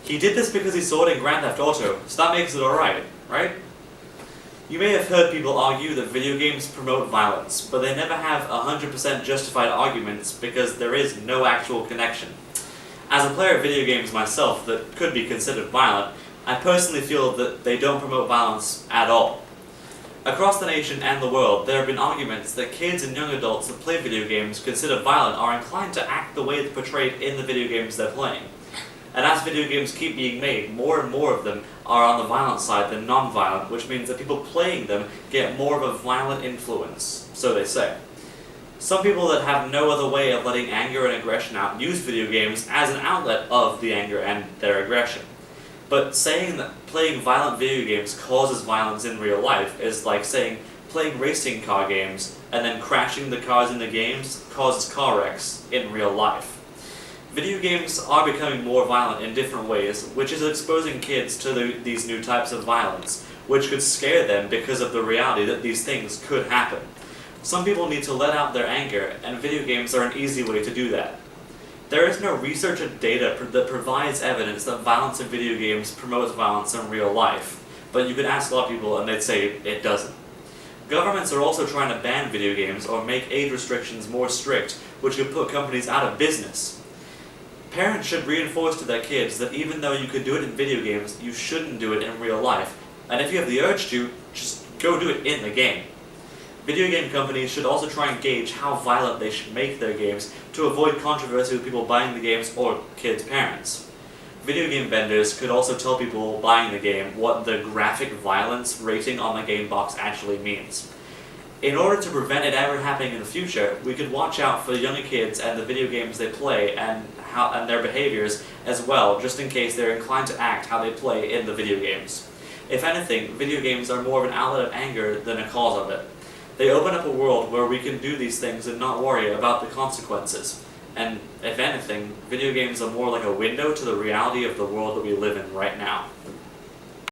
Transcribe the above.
He did this because he saw it in Grand Theft Auto, so that makes it alright, right? You may have heard people argue that video games promote violence, but they never have 100% justified arguments because there is no actual connection. As a player of video games myself that could be considered violent, I personally feel that they don't promote violence at all. Across the nation and the world, there have been arguments that kids and young adults that play video games considered violent are inclined to act the way they're portrayed in the video games they're playing. And as video games keep being made, more and more of them are on the violent side than non-violent, which means that people playing them get more of a violent influence, so they say. Some people that have no other way of letting anger and aggression out use video games as an outlet of the anger and their aggression. But saying that playing violent video games causes violence in real life is like saying playing racing car games and then crashing the cars in the games causes car wrecks in real life. Video games are becoming more violent in different ways, which is exposing kids to these new types of violence, which could scare them because of the reality that these things could happen. Some people need to let out their anger, and video games are an easy way to do that. There is no research or data that provides evidence that violence in video games promotes violence in real life, but you could ask a lot of people and they'd say it doesn't. Governments are also trying to ban video games or make age restrictions more strict, which could put companies out of business. Parents should reinforce to their kids that even though you could do it in video games, you shouldn't do it in real life, and if you have the urge to, just go do it in the game. Video game companies should also try and gauge how violent they should make their games to avoid controversy with people buying the games or kids' parents. Video game vendors could also tell people buying the game what the graphic violence rating on the game box actually means. In order to prevent it ever happening in the future, we could watch out for younger kids and the video games they play and their behaviors as well, just in case they're inclined to act how they play in the video games. If anything, video games are more of an outlet of anger than a cause of it. They open up a world where we can do these things and not worry about the consequences. And if anything, video games are more like a window to the reality of the world that we live in right now.